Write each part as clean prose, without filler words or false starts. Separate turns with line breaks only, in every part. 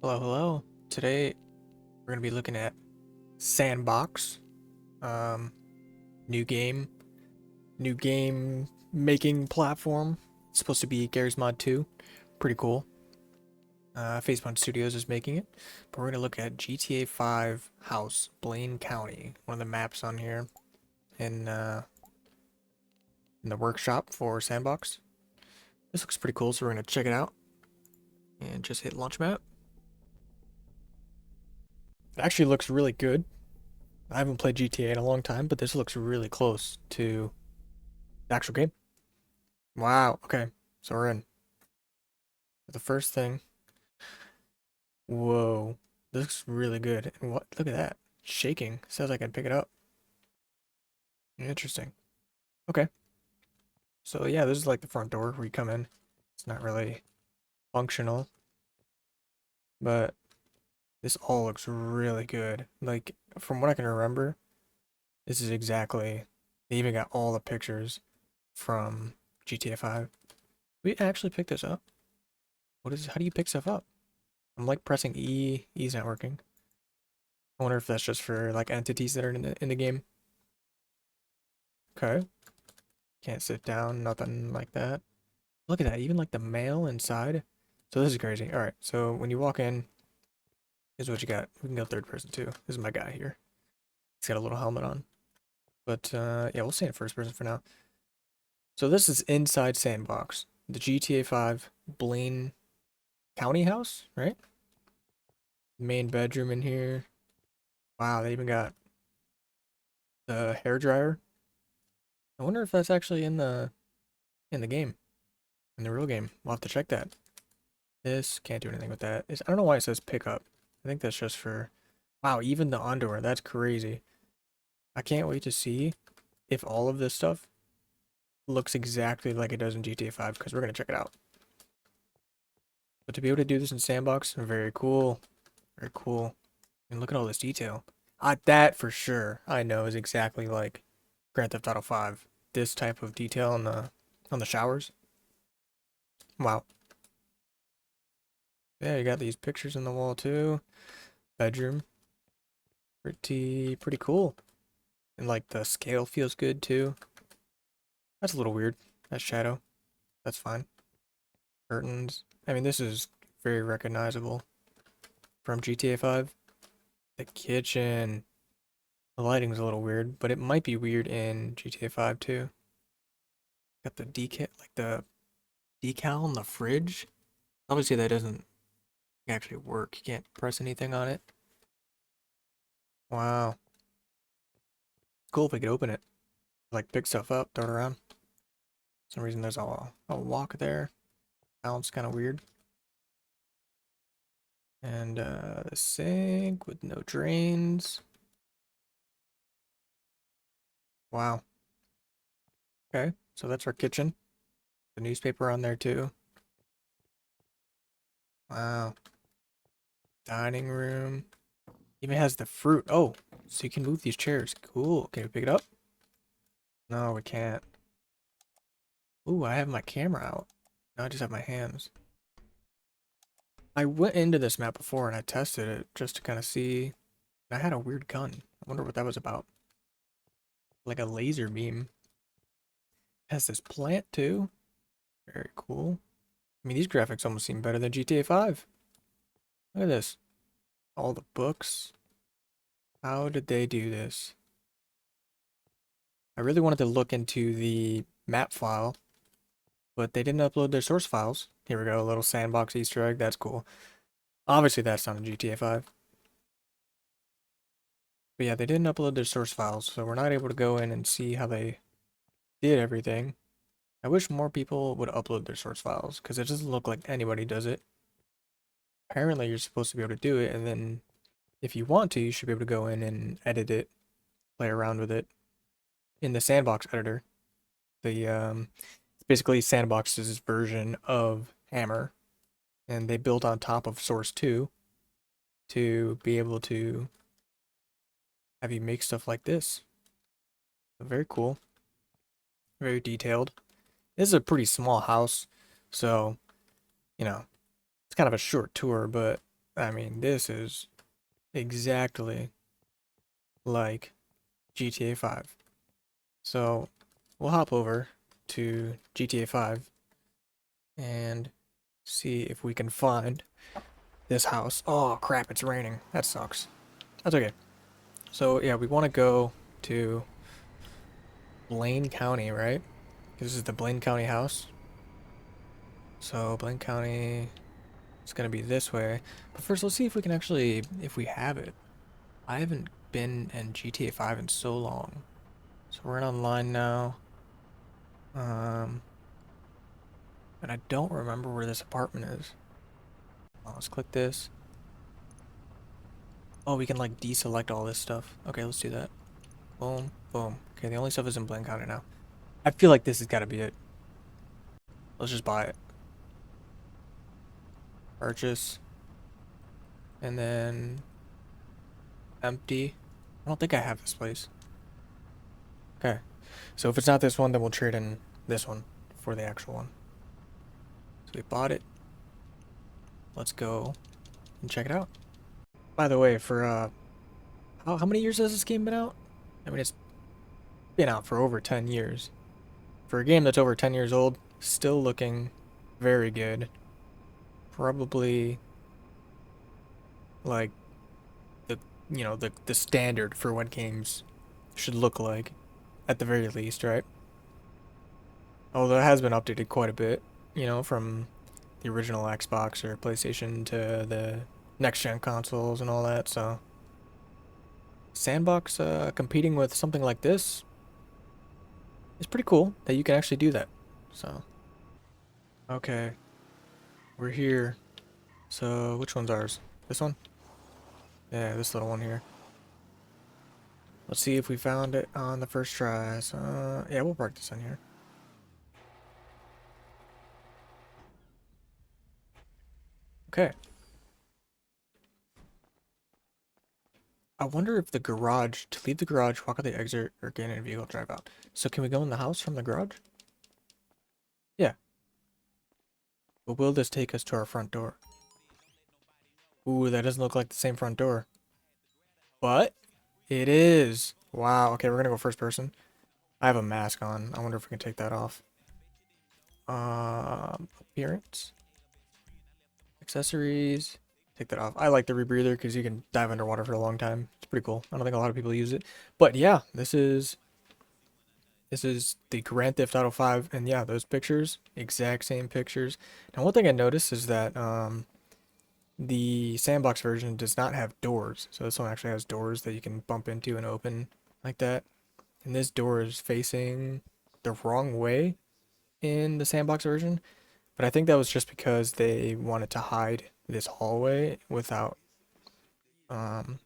Hello, hello. Today we're gonna be looking at S&box. Um, new game making platform. It's supposed to be Gary's Mod 2. Pretty cool. Facepunch Studios is making it. But we're gonna look at GTA 5 House, Blaine County. One of the maps on here in in the workshop for S&box. This looks pretty cool, so we're gonna check it out and just hit launch map. It actually looks really good. I haven't played GTA in a long time, but this looks really close to the actual game. Wow, okay. So we're in. The first thing. Whoa. This looks really good. And what? Look at that. Shaking. Says I can pick it up. Interesting. Okay. So yeah, this is like the front door where you come in. It's not really functional, but this all looks really good. Like, from what I can remember, this is exactly, they even got all the pictures from GTA 5. We actually picked this up. How do you pick stuff up? I'm like pressing E. E's not working. I wonder if that's just for like entities that are in the game. Okay. Can't sit down, nothing like that. Look at that, even like the mail inside. So this is crazy. All right, so when you walk in, here's what you got. We can go third person too. This is my guy here. He's got a little helmet on. But yeah, we'll stay in first person for now. So this is inside S&box, the GTA 5 Blaine County house, right? Main bedroom in here. Wow, they even got the hair dryer. I wonder if that's actually in the game, in the real game. We'll have to check that. This can't do anything with that. I don't know why it says pickup. I think that's just for. Wow, even the underwear. That's crazy. I can't wait to see if all of this stuff looks exactly like it does in GTA 5 because we're gonna check it out. But to be able to do this in S&box, very cool. Very cool. And look at all this detail. That for sure I know is exactly like Grand Theft Auto 5. This type of detail on the showers. Wow. Yeah, you got these pictures on the wall too. Bedroom. Pretty cool. And like the scale feels good too. That's a little weird. That shadow. That's fine. Curtains. I mean, this is very recognizable from GTA 5. The kitchen. The lighting's a little weird, but it might be weird in GTA 5 too. Got the decal on the fridge. Obviously that doesn't actually work. You can't press anything on it. Wow. Cool if we could open it. Like pick stuff up, throw it around. For some reason there's a walk there. Sounds kind of weird. And the sink with no drains. Wow. Okay, so that's our kitchen. The newspaper on there too. Wow. Dining room. Even has the fruit. Oh, so you can move these chairs. Cool. Can we pick it up? No, we can't. Ooh, I have my camera out. Now I just have my hands. I went into this map before and I tested it just to kind of see. I had a weird gun. I wonder what that was about. Like a laser beam. Has this plant too. Very cool. I mean, these graphics almost seem better than GTA 5. Look at this. All the books. How did they do this? I really wanted to look into the map file, but they didn't upload their source files. Here we go, a little S&box Easter egg. That's cool. Obviously, that's not in GTA 5. But yeah, they didn't upload their source files, so we're not able to go in and see how they did everything. I wish more people would upload their source files, because it doesn't look like anybody does it. Apparently, you're supposed to be able to do it, and then if you want to, you should be able to go in and edit it, play around with it in the S&box editor. It's basically S&box's version of Hammer, and they built on top of Source 2 to be able to have you make stuff like this. Very cool, very detailed. This is a pretty small house, so you know it's kind of a short tour, but I mean, this is exactly like GTA 5. So we'll hop over to GTA 5 and see if we can find this house. Oh crap, it's raining. That sucks. That's okay. So yeah, we want to go to Blaine County, right? This is the Blaine County house. So Blaine County is gonna be this way. But first, let's see if we can actually, if we have it. I haven't been in GTA 5 in so long. So we're in online now. Um, and I don't remember where this apartment is. Oh, let's click this. Oh, we can like deselect all this stuff. Okay, let's do that. Boom, boom. Okay, the only stuff is in Blaine County now. I feel like this has got to be it. Let's just buy it. Purchase. And then empty. I don't think I have this place. Okay. So if it's not this one, then we'll trade in this one for the actual one. So we bought it. Let's go and check it out. By the way, for how many years has this game been out? I mean, it's been out for over 10 years. For a game that's over 10 years old, still looking very good. Probably like the the standard for what games should look like at the very least, right? Although it has been updated quite a bit, from the original Xbox or PlayStation to the next gen consoles and all that. So S&box competing with something like this is pretty cool that you can actually do that. So okay, we're here. So which one's ours? This one? Yeah, this little one here. Let's see if we found it on the first try. So yeah, we'll park this in here. Okay. I wonder if the garage, to leave the garage, walk out the exit, or get in a vehicle, drive out. So can we go in the house from the garage? Yeah. But will this take us to our front door? Ooh, that doesn't look like the same front door. But it is. Wow. Okay, we're gonna go first person. I have a mask on. I wonder if we can take that off. Appearance. Accessories. Take that off. I like the rebreather because you can dive underwater for a long time. It's pretty cool. I don't think a lot of people use it. But yeah, this is the Grand Theft Auto 5, and yeah, those pictures, exact same pictures. Now, one thing I noticed is that the sandbox version does not have doors. So this one actually has doors that you can bump into and open like that. And this door is facing the wrong way in the sandbox version. But I think that was just because they wanted to hide this hallway um,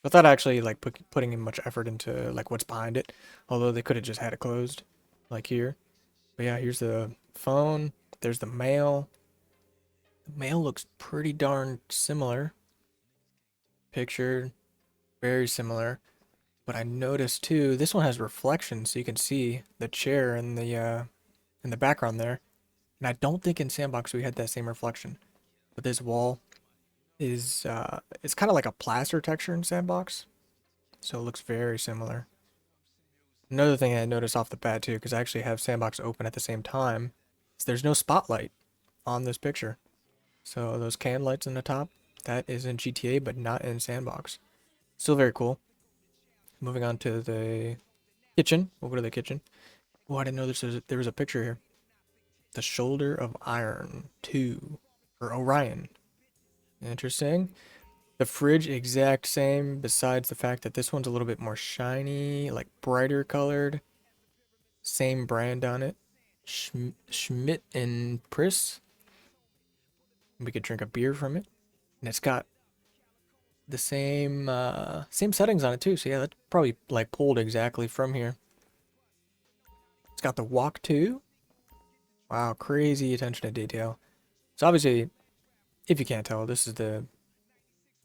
without actually like putting in much effort into like what's behind it. Although they could have just had it closed, like here. But yeah, here's the phone. There's the mail. The mail looks pretty darn similar. Pictured, very similar. But I noticed too, this one has reflection, so you can see the chair in the background there. And I don't think in Sandbox we had that same reflection. But this wall is it's kind of like a plaster texture in Sandbox, so it looks very similar. Another thing I noticed off the bat too, because I actually have Sandbox open at the same time, is there's no spotlight on this picture. So those can lights in the top, that is in GTA, but not in Sandbox. Still very cool. Moving on to the kitchen. We'll go to the kitchen. Oh, I didn't know there was a picture here. The Shoulder of Iron 2. Or Orion. Interesting. The fridge exact same, besides the fact that this one's a little bit more shiny, like brighter colored. Same brand on it. Schmidt and Priss. We could drink a beer from it. And it's got the same settings on it too. So yeah, that's probably like pulled exactly from here. It's got the walk too. Wow, crazy attention to detail. So obviously, if you can't tell, this is the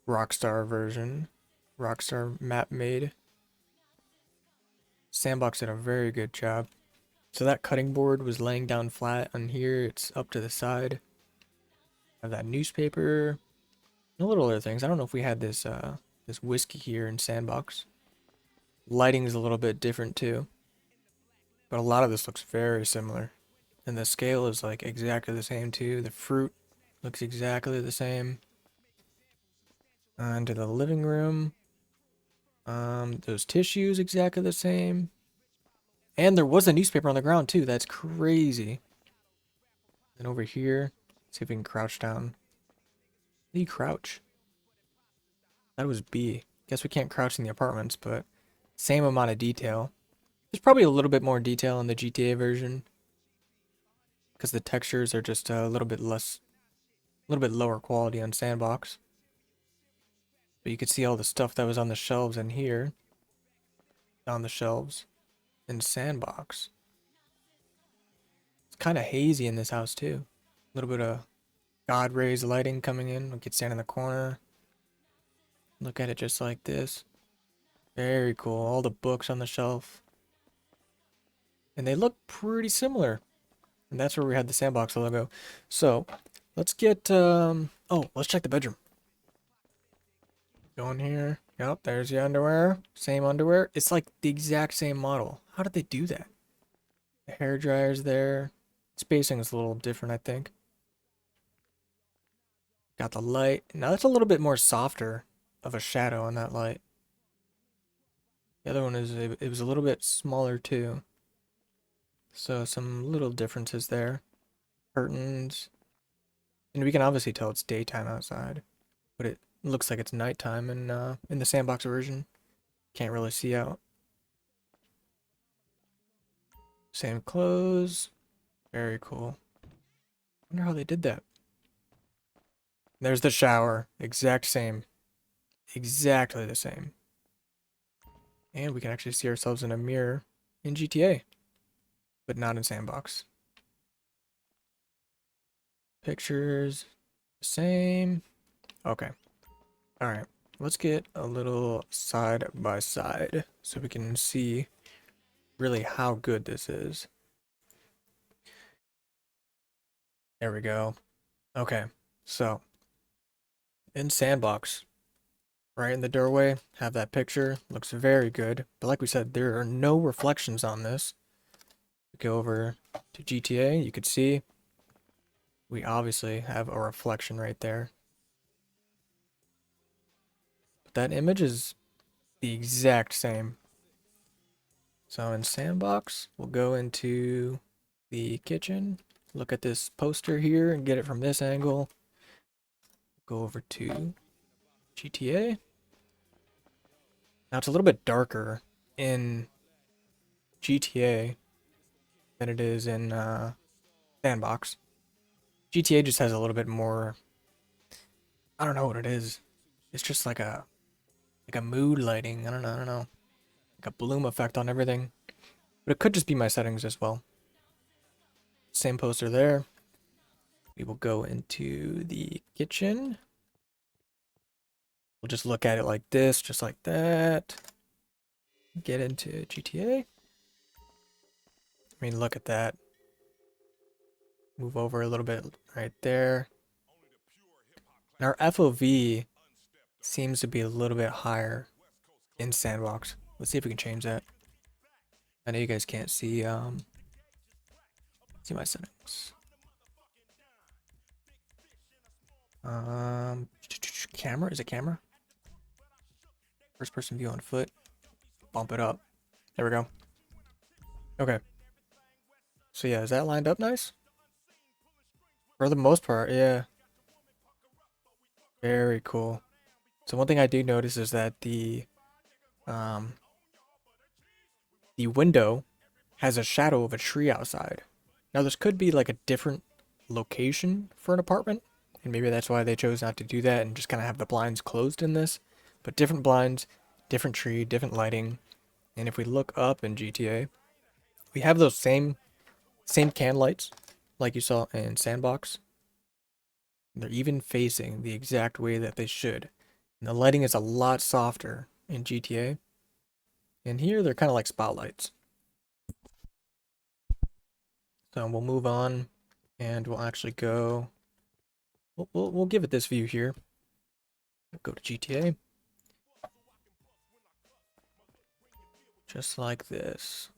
Rockstar version. Rockstar map made. Sandbox did a very good job. So that cutting board was laying down flat on here. It's up to the side. Have that newspaper. No little other things. I don't know if we had this whiskey here in Sandbox. Lighting is a little bit different too, but a lot of this looks very similar. And the scale is like exactly the same too. The fruit looks exactly the same. Into the living room. Those tissues exactly the same. And there was a newspaper on the ground too. That's crazy. And over here, see if we can crouch down. How do you crouch? That was B. Guess we can't crouch in the apartments, but same amount of detail. There's probably a little bit more detail in the GTA version because the textures are just a little bit less, a little bit lower quality on Sandbox. But you could see all the stuff that was on the shelves in here, on the shelves in Sandbox. It's kind of hazy in this house too. A little bit of God rays lighting coming in. We could stand in the corner, look at it just like this. Very cool. All the books on the shelf. And they look pretty similar. And that's where we had the Sandbox logo. So, let's get, oh, let's check the bedroom. Go in here. Yep, there's the underwear. Same underwear. It's like the exact same model. How did they do that? The hair dryer's there. Spacing is a little different, I think. Got the light. Now that's a little bit more softer of a shadow on that light. The other one is, it was a little bit smaller too. So some little differences there. Curtains. And we can obviously tell it's daytime outside. But it looks like it's nighttime in the Sandbox version. Can't really see out. Same clothes. Very cool. Wonder how they did that. There's the shower. Exact same. Exactly the same. And we can actually see ourselves in a mirror in GTA, but not in Sandbox. Pictures, same. Okay. All right. Let's get a little side by side so we can see really how good this is. There we go. Okay. So, in Sandbox, right in the doorway, have that picture. Looks very good. But like we said, there are no reflections on this. Go over to GTA, you could see we obviously have a reflection right there. But that image is the exact same. So in Sandbox, we'll go into the kitchen, look at this poster here and get it from this angle. Go over to GTA. Now it's a little bit darker in GTA than it is in Sandbox. GTA just has a little bit more, I don't know what it is. It's just like a mood lighting. I don't know. Like a bloom effect on everything. But it could just be my settings as well. Same poster there. We will go into the kitchen. We'll just look at it like this, just like that. Get into GTA. I mean, look at that. Move over a little bit right there. And our FOV seems to be a little bit higher in Sandbox. Let's see if we can change that. I know you guys can't see my settings. Camera, is it camera? First person view on foot. Bump it up. There we go. Okay. So yeah, is that lined up nice? For the most part, yeah. Very cool. So one thing I do notice is that um the window has a shadow of a tree outside. Now this could be like a different location for an apartment, and maybe that's why they chose not to do that and just kind of have the blinds closed in this. But different blinds, different tree, different lighting. And if we look up in GTA, we have those same can lights like you saw in Sandbox. They're even facing the exact way that they should. And the lighting is a lot softer in GTA. And here they're kind of like spotlights. So we'll move on and we'll actually go. We'll give it this view here. Go to GTA. Just like this.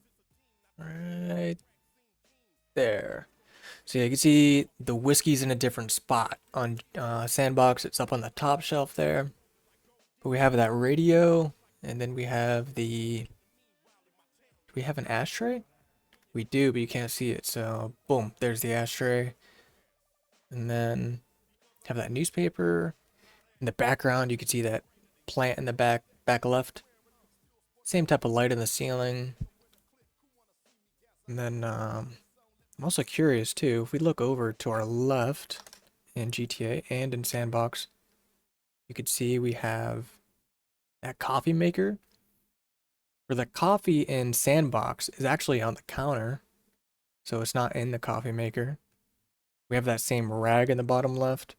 Right there. So yeah, you can see the whiskey's in a different spot. On S&box, it's up on the top shelf there. But we have that radio, and then we have the... Do we have an ashtray? We do, but you can't see it. So boom, there's the ashtray. And then have that newspaper. In the background, you can see that plant in the back left. Same type of light in the ceiling. And then I'm also curious too, if we look over to our left in GTA and in S&box, you could see we have that coffee maker. Where the coffee in S&box is actually on the counter, so it's not in the coffee maker. We have that same rag in the bottom left.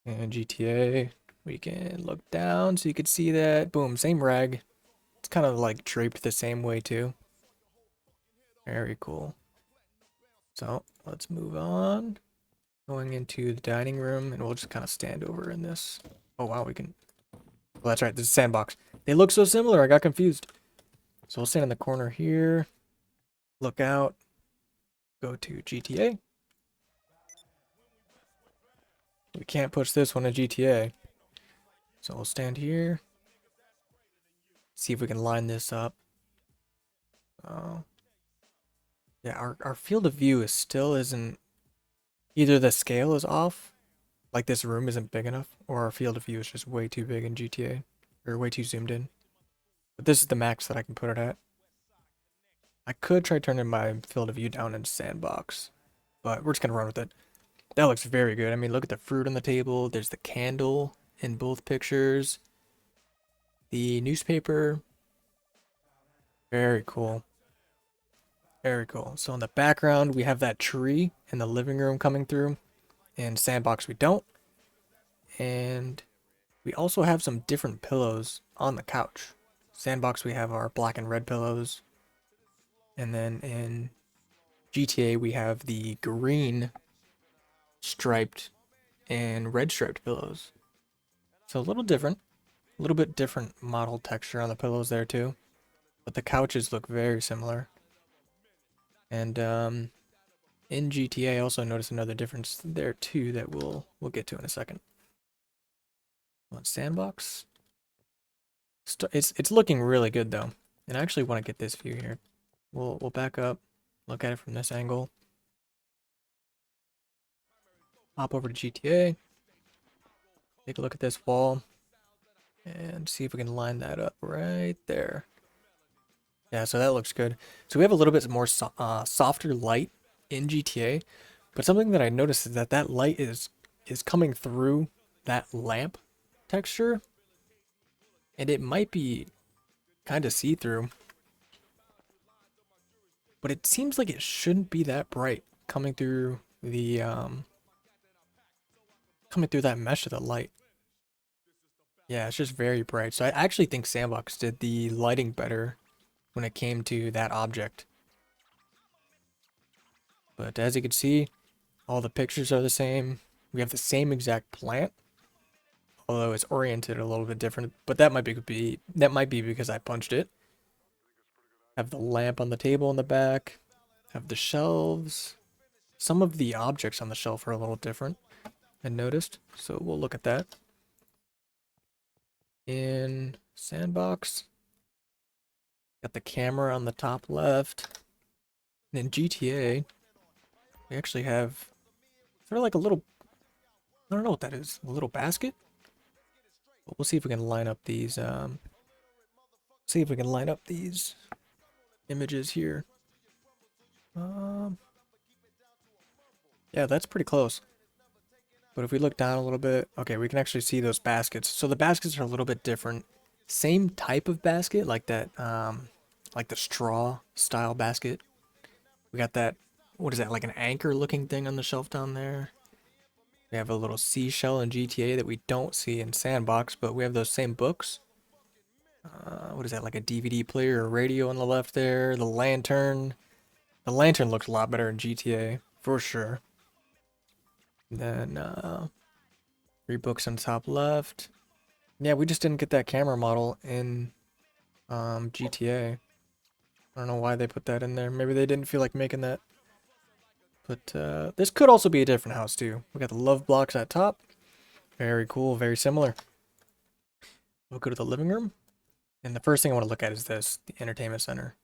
And GTA, we can look down so you can see that. Boom, same rag. It's kind of like draped the same way too. Very cool. So let's move on. Going into the dining room, and we'll just kind of stand over in this. Oh wow, we can. Well, that's right. This is S&box. They look so similar. I got confused. So we'll stand in the corner here. Look out. Go to GTA. We can't push this one in GTA. So we'll stand here. See if we can line this up. Oh. Yeah, our field of view is still isn't... Either the scale is off, like this room isn't big enough, or our field of view is just way too big in GTA. Or way too zoomed in. But this is the max that I can put it at. I could try turning my field of view down in S&box, but we're just gonna run with it. That looks very good. I mean, look at the fruit on the table. There's the candle in both pictures. The newspaper. Very cool. Very cool. So in the background, we have that tree in the living room coming through. In S&box, we don't. And we also have some different pillows on the couch. S&box, we have our black and red pillows. And then in GTA, we have the green striped and red striped pillows. So a little different. A little bit different model texture on the pillows there too. But the couches look very similar. And in GTA, I also noticed another difference there too that we'll get to in a second. On S&box, it's looking really good though, and I actually want to get this view here. We'll back up, look at it from this angle. Hop over to GTA, take a look at this wall, and see if we can line that up right there. Yeah, so that looks good. So we have a little bit more softer light in GTA, but something that I noticed is that that light is coming through that lamp texture, and it might be kind of see-through, but it seems like it shouldn't be that bright coming through the coming through that mesh of the light. Yeah, it's just very bright. So I actually think S&box did the lighting better when it came to that object. But as you can see, all the pictures are the same. We have the same exact plant, although it's oriented a little bit different. But that might be because I punched it. Have the lamp on the table in the back. Have the shelves. Some of the objects on the shelf are a little different, I noticed. So we'll look at that. In S&box, got the camera on the top left. And in GTA, we actually have sort of like a little, I don't know what that is, a little basket? But we'll see if we can line up these, images here. Yeah, that's pretty close. But if we look down a little bit, okay, we can actually see those baskets. So the baskets are a little bit different. Same type of basket, like that, like the straw style basket. We got that, what is that, like an anchor looking thing on the shelf down there. We have a little seashell in GTA that we don't see in S&box, but we have those same books. What is that, like a DVD player or radio on the left there? The lantern. The lantern looks a lot better in GTA, for sure. And then, 3 books on top left. Yeah, we just didn't get that camera model in GTA. I don't know why they put that in there. Maybe they didn't feel like making that. But this could also be a different house too. We got the love blocks at top. Very cool, very similar. We'll go to the living room. And the first thing I want to look at is this, the entertainment center.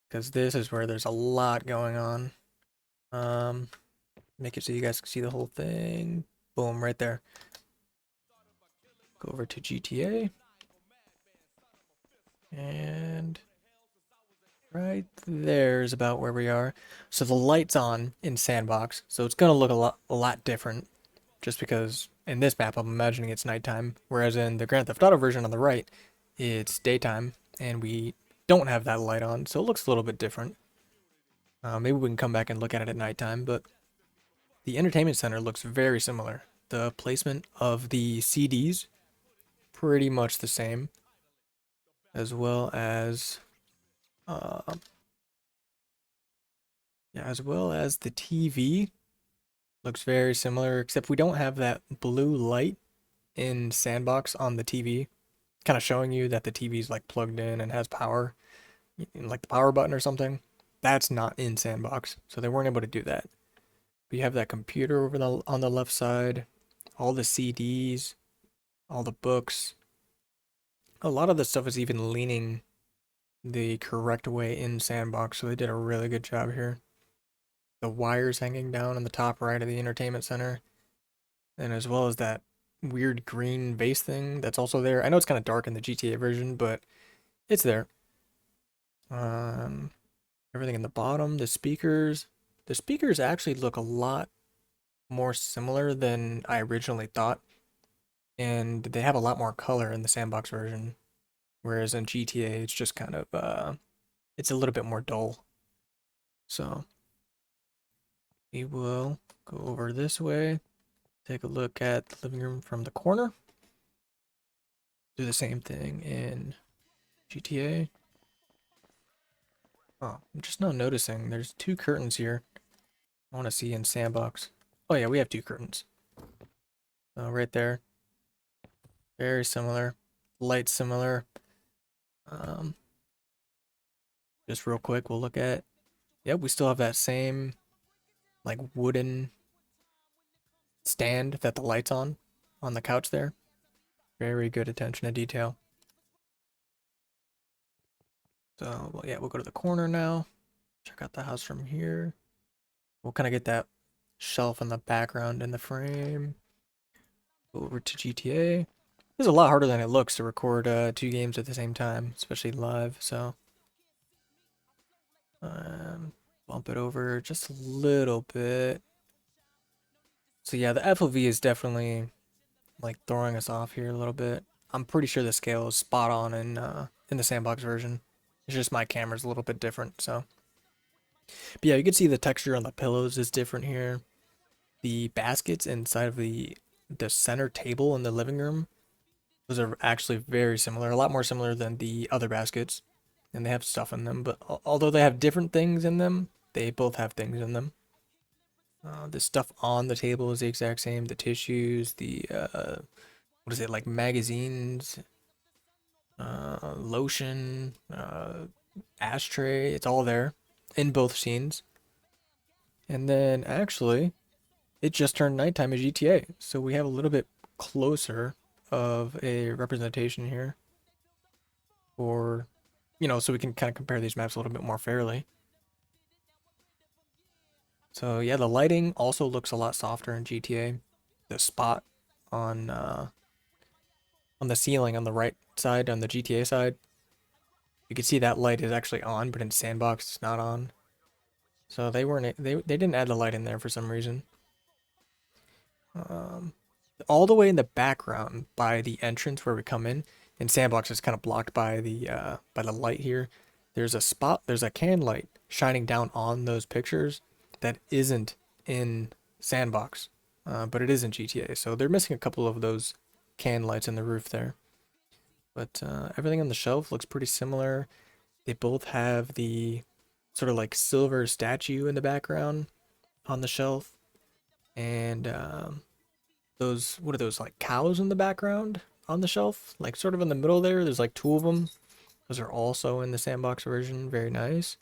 Because this is where there's a lot going on. Make it so you guys can see the whole thing. Boom, right there. Go over to GTA. And right there is about where we are. So the light's on in Sandbox, so it's gonna look a lot different. Just because in this map I'm imagining it's nighttime, whereas in the Grand Theft Auto version on the right, it's daytime, and we don't have that light on, so it looks a little bit different. Maybe we can come back and look at it at nighttime, but the entertainment center looks very similar. The placement of the CDs, pretty much the same, as well as uh, yeah, as well as the TV looks very similar, except we don't have that blue light in Sandbox on the TV, kind of showing you that the TV is like plugged in and has power, like the power button or something. That's not in Sandbox, so they weren't able to do that. But you have that computer over on the left side, all the CDs, all the books. A lot of the stuff is even leaning the correct way in Sandbox, so they did a really good job here. The wires hanging down in the top right of the entertainment center, and as well as that weird green vase thing that's also there. I know it's kind of dark in the GTA version, but it's there. Um, Everything in the bottom, the speakers. The speakers actually look a lot more similar than I originally thought, and they have a lot more color in the Sandbox version, whereas in GTA it's just kind of it's a little bit more dull. So we will go over this way, take a look at the living room from the corner. Do the same thing in GTA. Oh, I'm just now noticing there's 2 curtains here. I want to see in Sandbox. Oh yeah, we have 2 curtains. Right there. Very similar. Light similar. Um, just real quick, we'll look at. Yep, we still have that same like wooden stand that the light's on the couch there. Very good attention to detail. So, well, yeah, we'll go to the corner now. Check out the house from here. We'll kind of get that shelf in the background in the frame. Go over to GTA. This is a lot harder than it looks to record 2 games at the same time, especially live, so bump it over just a little bit. So yeah, the FOV is definitely like throwing us off here a little bit. I'm pretty sure the scale is spot on in the Sandbox version. It's just my camera's a little bit different, so. But yeah, you can see the texture on the pillows is different here. The baskets inside of the center table in the living room, those are actually very similar, a lot more similar than the other baskets. And they have stuff in them, but although they have different things in them, they both have things in them. The stuff on the table is the exact same. The tissues, the what is it, like magazines, lotion, ashtray. It's all there in both scenes. And then actually, it just turned nighttime at GTA, so we have a little bit closer of a representation here, or so we can kind of compare these maps a little bit more fairly. So yeah, the lighting also looks a lot softer in GTA. The spot on on the ceiling on the right side, on the GTA side, you can see that light is actually on, but in Sandbox it's not on. So they didn't add the light in there for some reason. Um, all the way in the background by the entrance where we come in Sandbox is kind of blocked by the light here. There's a spot, there's a can light shining down on those pictures that isn't in Sandbox, but it is in GTA. So they're missing a couple of those can lights in the roof there. But everything on the shelf looks pretty similar. They both have the sort of like silver statue in the background on the shelf. And those, what are those, like cows in the background on the shelf? Like sort of in the middle there, there's like two of them. Those are also in the sandbox version. Very nice.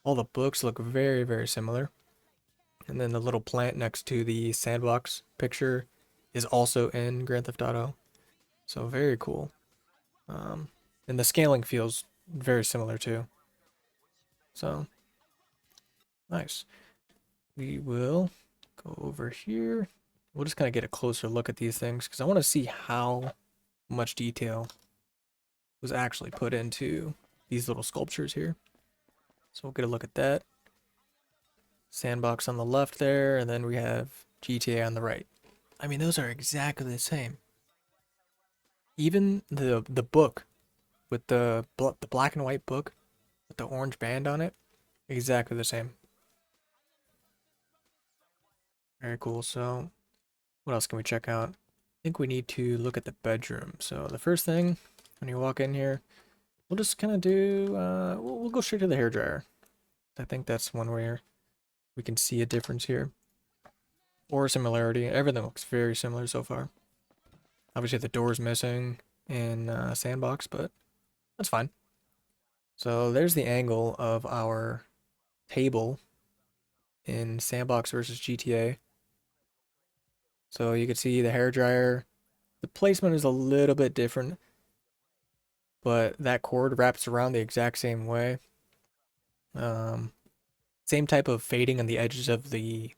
All the books look very, very similar. And then the little plant next to the sandbox picture is also in Grand Theft Auto. So very cool. Um, and the scaling feels very similar too. So nice. We will go over here. We'll just kind of get a closer look at these things because I want to see how much detail was actually put into these little sculptures here. So we'll get a look at that. Sandbox on the left there, and then we have GTA on the right. I mean, those are exactly the same. Even the book with the black and white book with the orange band on it, exactly the same. Very cool. So, what else can we check out? I think we need to look at the bedroom. So the first thing when you walk in here, we'll just kind of do. We'll go straight to the hairdryer. I think that's one where we can see a difference here or similarity. Everything looks very similar so far. Obviously, the door's missing in Sandbox, but that's fine. So there's the angle of our table in Sandbox versus GTA. So you can see the hairdryer. The placement is a little bit different, but that cord wraps around the exact same way. Um, Same type of fading on the edges of the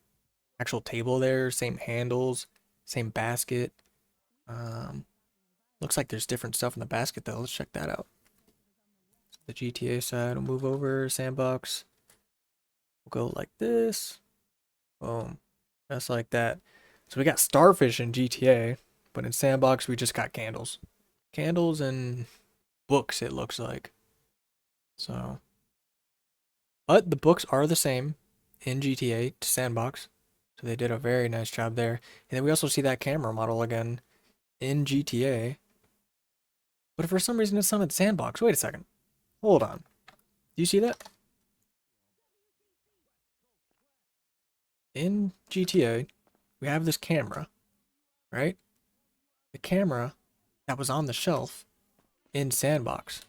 actual table there, same handles, same basket. Um, Looks like there's different stuff in the basket though. Let's check that out. The GTA side will move over, sandbox. We'll go like this. Boom. Just like that. So we got starfish in GTA, but in sandbox we just got candles. Candles and books, it looks like. So, but the books are the same in GTA to sandbox. So they did a very nice job there. And then we also see that camera model again in GTA. But for some reason it's not in sandbox. Wait a second. Hold on. Do you see that? In GTA, we have this camera, right? The camera that was on the shelf in sandbox.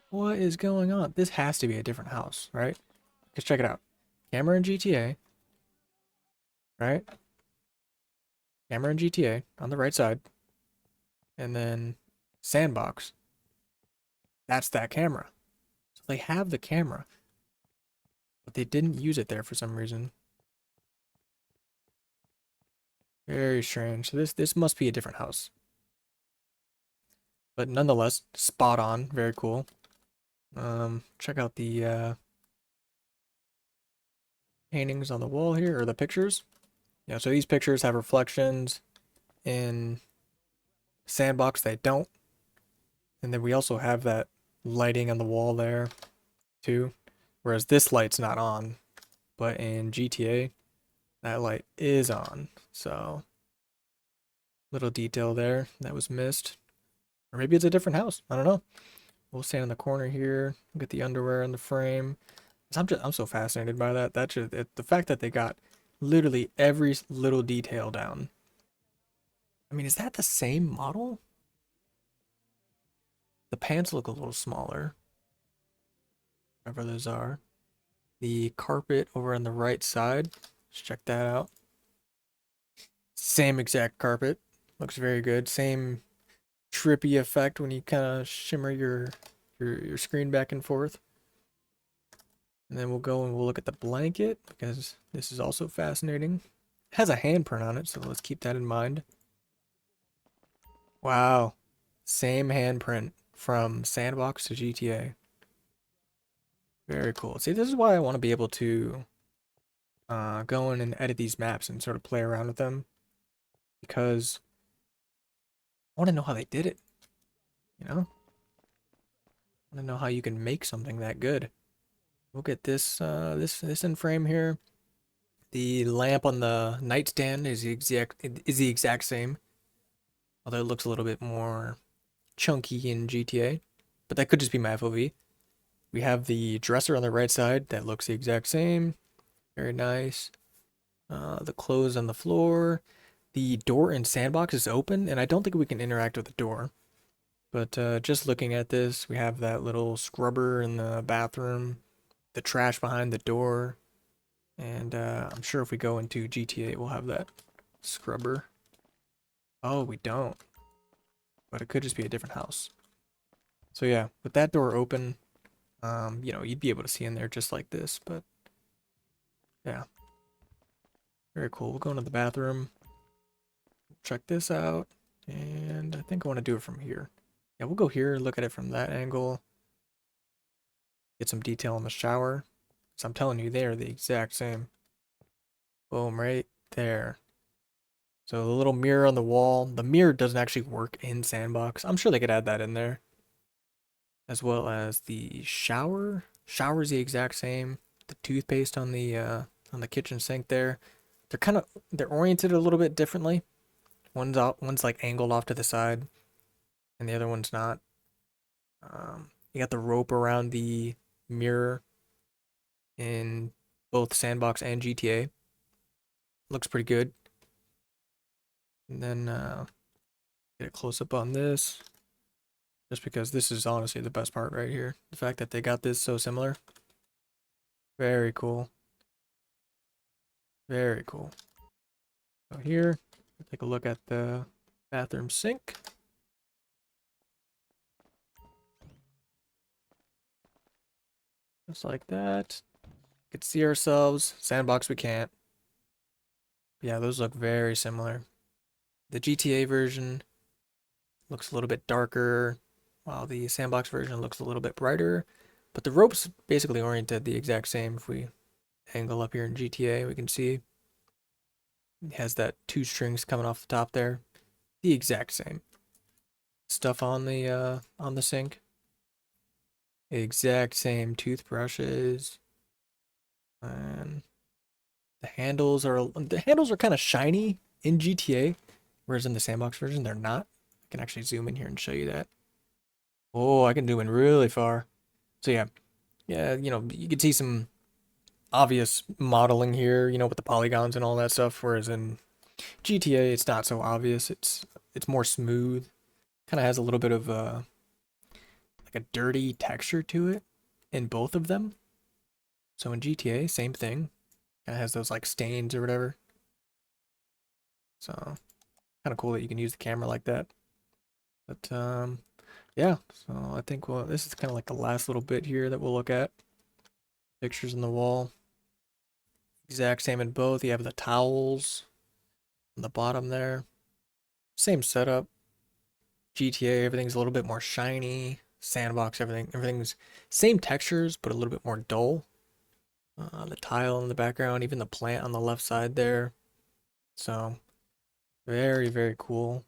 What is going on? This has to be a different house, right? Because check it out. Camera in GTA, right? Camera in GTA on the right side. And then sandbox. That's that camera. So they have the camera, but they didn't use it there for some reason. Very strange. So this must be a different house. But nonetheless, spot on. Very cool. Check out the paintings on the wall here, or the pictures. Yeah, so these pictures have reflections. In Sandbox, they don't. And then we also have that lighting on the wall there, too. Whereas this light's not on. But in GTA, that light is on. So, little detail there that was missed. Or maybe it's a different house. I don't know. We'll stand in the corner here. Look at the underwear in the frame. I'm so fascinated by that. The fact that they got literally every little detail down. I mean, is that the same model? The pants look a little smaller. Whatever those are. The carpet over on the right side. Let's check that out. Same exact carpet. Looks very good. Same trippy effect when you kind of shimmer your screen back and forth. And then we'll go and we'll look at the blanket because this is also fascinating. It has a handprint on it, so let's keep that in mind. Wow. Same handprint from Sandbox to GTA. Very cool. See, this is why I want to be able to go in and edit these maps and sort of play around with them. Because I want to know how they did it. You know? I want to know how you can make something that good. We'll get this in frame here. The lamp on the nightstand is the exact same. Although it looks a little bit more chunky in GTA. But that could just be my FOV. We have the dresser on the right side that looks the exact same. Very nice. The clothes on the floor. The door in Sandbox is open, and I don't think we can interact with the door. But just looking at this, we have that little scrubber in the bathroom, the trash behind the door, and I'm sure if we go into GTA, we'll have that scrubber. Oh, we don't, but it could just be a different house. So yeah, with that door open, you'd be able to see in there just like this, but yeah, very cool. We'll go into the bathroom, check this out, and I think I want to do it from here. Yeah, we'll go here, look at it from that angle, get some detail on the shower. So I'm telling you, they are the exact same. Boom, right there. So the little mirror on the wall, the mirror doesn't actually work in Sandbox. I'm sure they could add that in there. As well as the shower. Shower's the exact same. The toothpaste on the kitchen sink there. They're oriented a little bit differently. One's like angled off to the side, and the other one's not. You got the rope around the mirror in both Sandbox and GTA. Looks pretty good. And then get a close up on this. Just because this is honestly the best part right here. The fact that they got this so similar. Very cool. Very cool. So here, take a look at the bathroom sink. Just like that. We could see ourselves. Sandbox we can't. Yeah, those look very similar. The GTA version looks a little bit darker, while the Sandbox version looks a little bit brighter. But the rope's basically oriented the exact same. If we angle up here in GTA, we can see it has that two strings coming off the top there. The exact same. Stuff on the sink. Exact same toothbrushes. And the handles are kind of shiny in GTA, whereas in the Sandbox version they're not. I can actually zoom in here and show you that. Oh, I can zoom in really far. So yeah, you can see some obvious modeling here, with the polygons and all that stuff, whereas in GTA it's not so obvious. It's more smooth. Kind of has a little bit of like a dirty texture to it in both of them. So in GTA, same thing. Kind of has those like stains or whatever. So kind of cool that you can use the camera like that. But yeah. So I think this is kind of like the last little bit here that we'll look at. Pictures on the wall. Exact same in both. You have the towels on the bottom there. Same setup. GTA, everything's a little bit more shiny. Sandbox, everything's same textures, but a little bit more dull. The tile in the background, even the plant on the left side there. So very, very cool.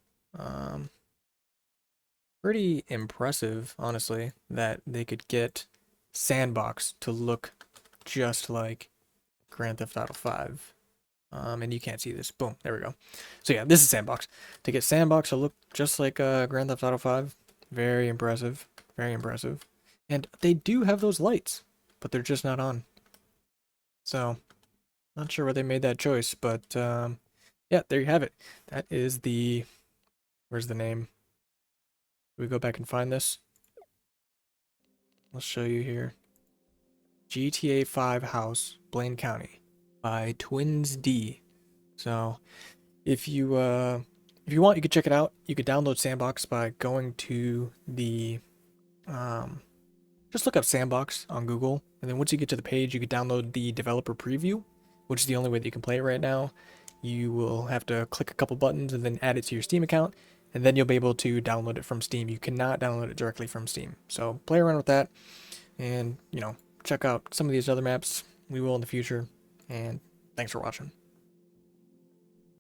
Pretty impressive, honestly, that they could get Sandbox to look just like Grand Theft Auto 5. And you can't see this. Boom, there we go. So yeah, this is Sandbox. To get Sandbox to look just like Grand Theft Auto 5, very impressive. Very impressive. And they do have those lights, but they're just not on. So, not sure why they made that choice, but yeah, there you have it. That is where's the name? We go back and find this. I'll show you here. GTA 5 House, Blaine County, by Twins D. So, if you want, you could check it out. You could download Sandbox by going to the just look up Sandbox on Google, and then once you get to the page, you can download the developer preview, which is the only way that you can play it right now. You will have to click a couple buttons and then add it to your Steam account, and then you'll be able to download it from Steam. You cannot download it directly from Steam. So play around with that, and check out some of these other maps. We will in the future, and thanks for watching.